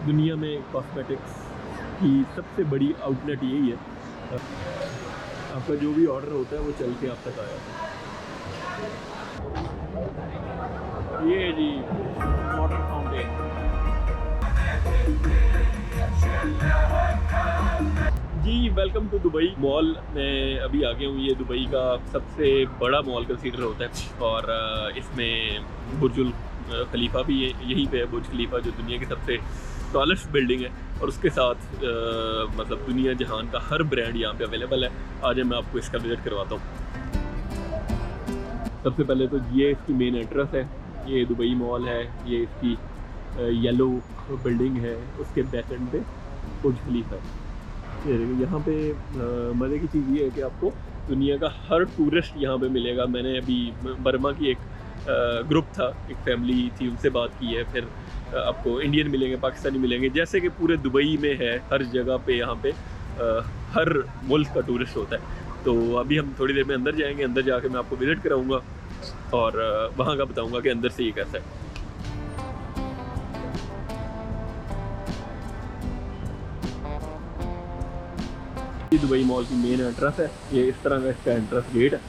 दुनिया में कॉस्मेटिक्स की सबसे बड़ी आउटलेट यही है। आपका जो भी ऑर्डर होता है वो चल के आप तक आया। ये जी वाटर फाउंटेन। जी वेलकम टू दुबई मॉल। मैं अभी आ गया हूँ। ये दुबई का सबसे बड़ा मॉल कंसीडर होता है और इसमें बुर्जुल खलीफा भी यहीं पे है। बुर्ज खलीफा जो दुनिया की सबसे टॉलेस्ट बिल्डिंग है और उसके साथ मतलब दुनिया जहान का हर ब्रांड यहाँ पे अवेलेबल है। आज मैं आपको इसका विज़िट करवाता हूँ। सबसे पहले तो ये इसकी मेन एंट्रेंस है। ये दुबई मॉल है। ये इसकी येलो बिल्डिंग है। उसके बैक एंड पे बुर्ज खलीफा है। यहाँ पे मज़े की चीज़ ये है कि आपको दुनिया का हर टूरिस्ट यहाँ पे मिलेगा। मैंने अभी बर्मा की एक ग्रुप था, एक फैमिली थी, उनसे बात की है। फिर आपको इंडियन मिलेंगे, पाकिस्तानी मिलेंगे, जैसे कि पूरे दुबई में है। हर जगह पे यहाँ पे हर मुल्क का टूरिस्ट होता है। तो अभी हम थोड़ी देर में अंदर जाएंगे। अंदर जाके मैं आपको विज़िट कराऊँगा और वहाँ का बताऊँगा कि अंदर से ये कैसा है। दुबई मॉल की मेन एंट्रेंस है। ये इस तरह का इसका एंट्रेंस गेट है।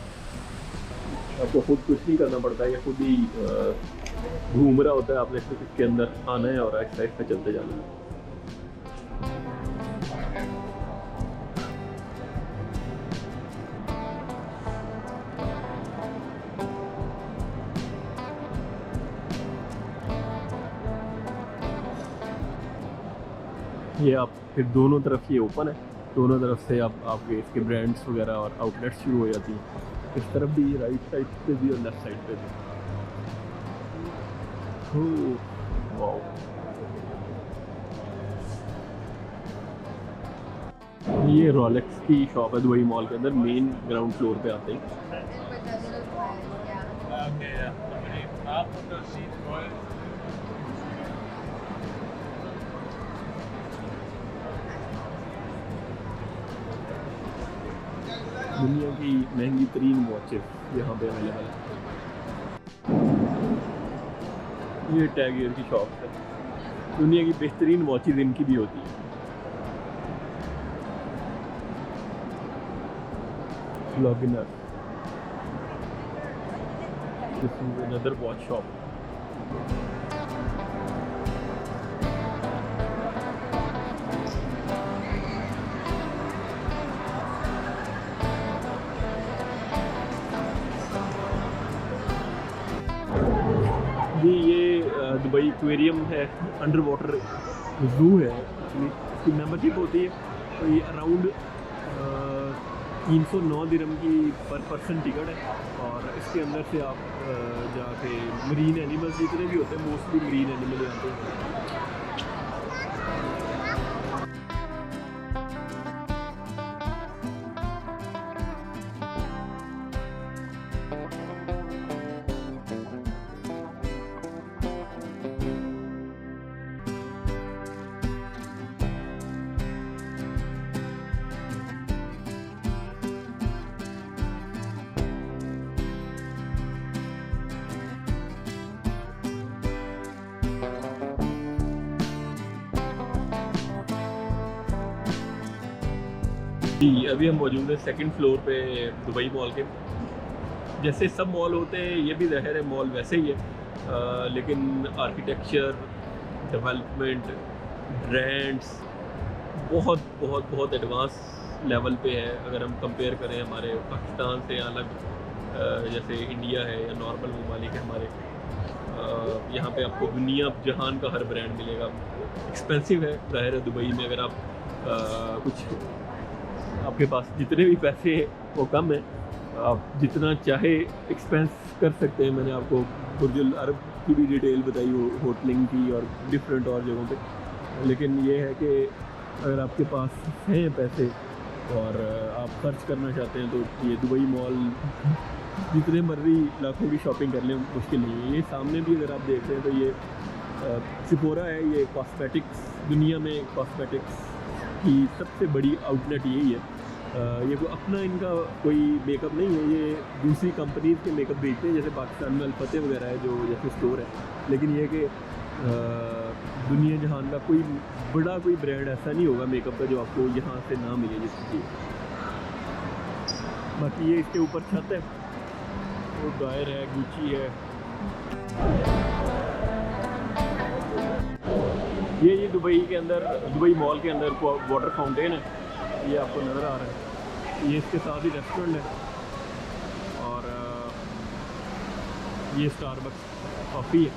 आपको खुद कुछ नहीं करना पड़ता है, ये खुद ही घूम रहा होता है। आपने इसके अंदर आना है और आहिस्ता आहिस्ता चलते जाना है। ये आप फिर दोनों तरफ ये ओपन है। दोनों तरफ से आपके इसके ब्रांड्स वगैरह और आउटलेट्स शुरू हो जाती हैं। इस तरफ भी, राइट साइड पे भी और लेफ्ट साइड पे भी। वाओ, ये रोलेक्स की शॉप है दुबई मॉल के अंदर। मेन ग्राउंड फ्लोर पे आते हैं। दुनिया की महंगी तरीन वॉचेस यहाँ पे अवेलेबल है। ये टैग एयर की शॉप है। दुनिया की बेहतरीन वॉचेस इनकी भी होती है। Loginer, this is another watch shop. जी ये दुबई एक्वेरियम है, अंडर वाटर जू है। एक्चुअली इसकी मेंबरशिप होती है। तो ये अराउंड 309 दिरहम की पर पर्सन टिकट है और इसके अंदर से आप जाके मरीन एनिमल्स जितने भी होते हैं, मोस्टली मरीन एनिमल यहाँ पे। जी अभी हम मौजूद हैं सेकंड फ्लोर पे दुबई मॉल के। जैसे सब मॉल होते हैं, ये भी ज़ाहिर है मॉल वैसे ही है, लेकिन आर्किटेक्चर, डेवलपमेंट, ब्रांड्स बहुत बहुत बहुत एडवांस लेवल पे है। अगर हम कंपेयर करें हमारे पाकिस्तान से अलग, जैसे इंडिया है या नॉर्मल ममालिक है हमारे, यहाँ पे आपको दुनिया जहान का हर ब्रांड मिलेगा। एक्सपेंसिव है ज़ाहिर है दुबई में। अगर आप कुछ आपके पास जितने भी पैसे हैं वो कम है, आप जितना चाहे एक्सपेंस कर सकते हैं। मैंने आपको बुर्जुल अरब की भी डिटेल बताई, होटलिंग की और डिफरेंट और जगहों पे। लेकिन ये है कि अगर आपके पास हैं पैसे और आप खर्च करना चाहते हैं तो ये दुबई मॉल जितने मर्जी लाखों की शॉपिंग कर लें मुश्किल नहीं है। ये सामने भी अगर आप देख रहे हैं तो ये सिफोरा है। ये कॉस्मेटिक्स, दुनिया में कॉस्मेटिक्स की सबसे बड़ी आउटलेट यही है। ये कोई अपना इनका कोई मेकअप नहीं है, ये दूसरी कंपनीज के मेकअप बेचते हैं। जैसे पाकिस्तान में अल फतेह वगैरह है जो जैसे स्टोर है। लेकिन ये कि दुनिया जहान का कोई बड़ा कोई ब्रांड ऐसा नहीं होगा मेकअप का जो आपको यहाँ से ना मिले जिसकी चीज़। बाकी ये इसके ऊपर छत है, वो गायर है, गुची है। ये दुबई के अंदर, दुबई मॉल के अंदर वाटर फाउंटेन है, ये आपको नज़र आ रहा है। ये इसके साथ ही रेस्टोरेंट है और ये स्टारबक्स कॉफ़ी है।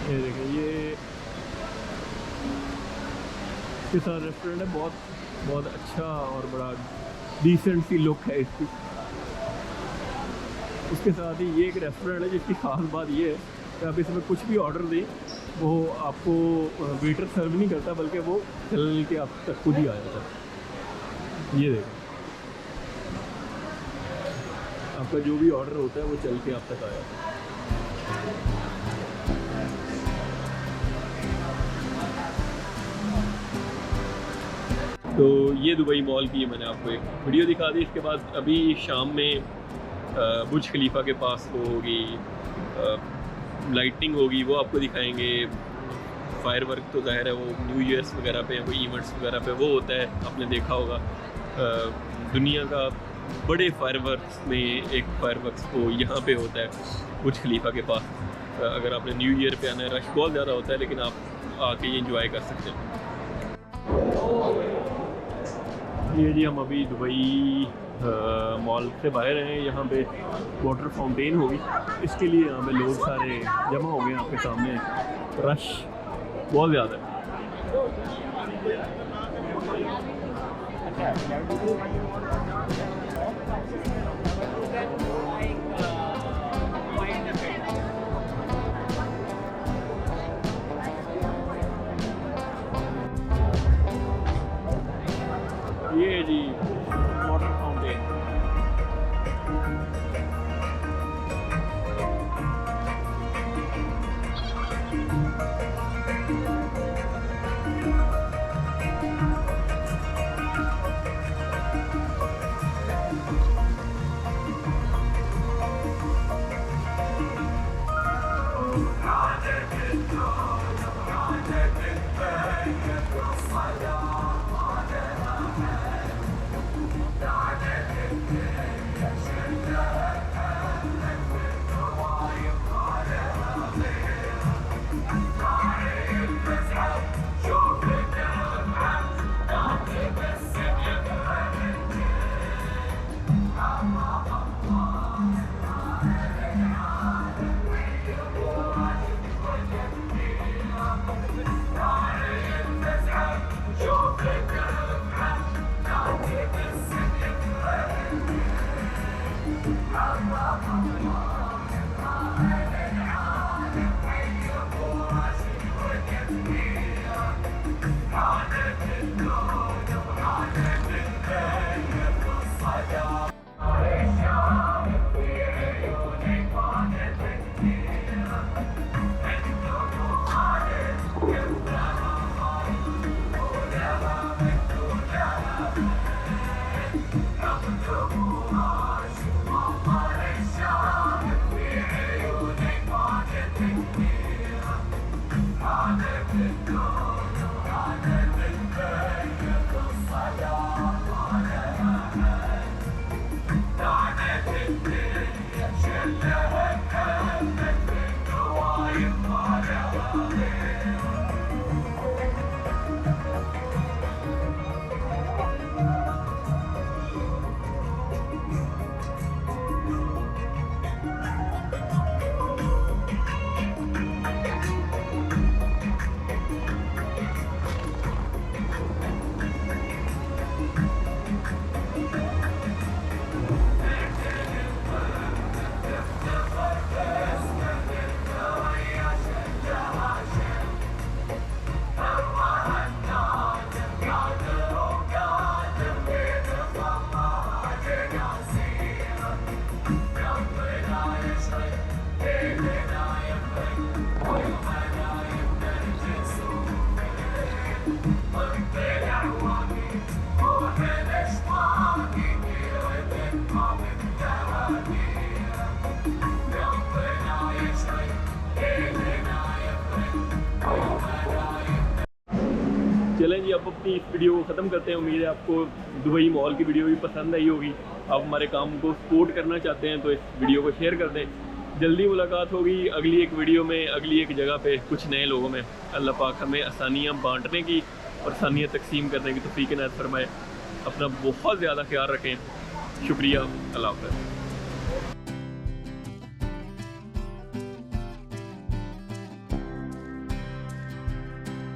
ये देखें, ये इसके साथ रेस्टोरेंट है, बहुत अच्छा और बड़ा डिसेंट सी लुक है इसकी। उसके साथ ही ये एक रेस्टोरेंट है जिसकी ख़ास बात ये है कि आप इसमें कुछ भी ऑर्डर दें वो आपको वेटर सर्व नहीं करता, बल्कि वो चल के आप तक खुद ही आ जाता है। ये देखें, आपका जो भी ऑर्डर होता है वो चल के आप तक आ जाता है। तो ये दुबई मॉल की मैंने आपको एक वीडियो दिखा दी। इसके बाद अभी शाम में बुर्ज खलीफा के पास वो होगी, लाइटिंग होगी, वो आपको दिखाएंगे। फायर वर्क तो ज़ाहिर है वो न्यू ईयर्स वगैरह पे, कोई इवेंट्स वगैरह पे वो होता है, आपने देखा होगा। दुनिया का बड़े फायर वर्क्स में एक फायर वर्क्स वो यहाँ पे होता है बुर्ज खलीफा के पास। अगर आपने न्यू ईयर पे आना है, रश बहुत ज़्यादा होता है, लेकिन आप आके ये इंजॉय कर सकते हैं। ये जी हम अभी दुबई मॉल से बाहर हैं। यहाँ पे वाटर फाउंटेन होगी, इसके लिए यहाँ पे लोग सारे जमा हो गए। आपके सामने रश बहुत ज़्यादा है। ये जी वाटर फाउंटेन। चलें जी, अब अपनी इस वीडियो को ख़त्म करते हैं। उम्मीद है आपको दुबई मॉल की वीडियो भी पसंद आई होगी। आप हमारे काम को सपोर्ट करना चाहते हैं तो इस वीडियो को शेयर कर दें। जल्दी मुलाकात होगी अगली एक वीडियो में, अगली एक जगह पे, कुछ नए लोगों में। अल्लाह पाक हमें आसानियाँ बांटने की और आसानियाँ तकसीम करने की तौफीक इनायत फरमाए। अपना बहुत ज़्यादा ख्याल रखें। शुक्रिया। अल्लाह हाफ़िज़।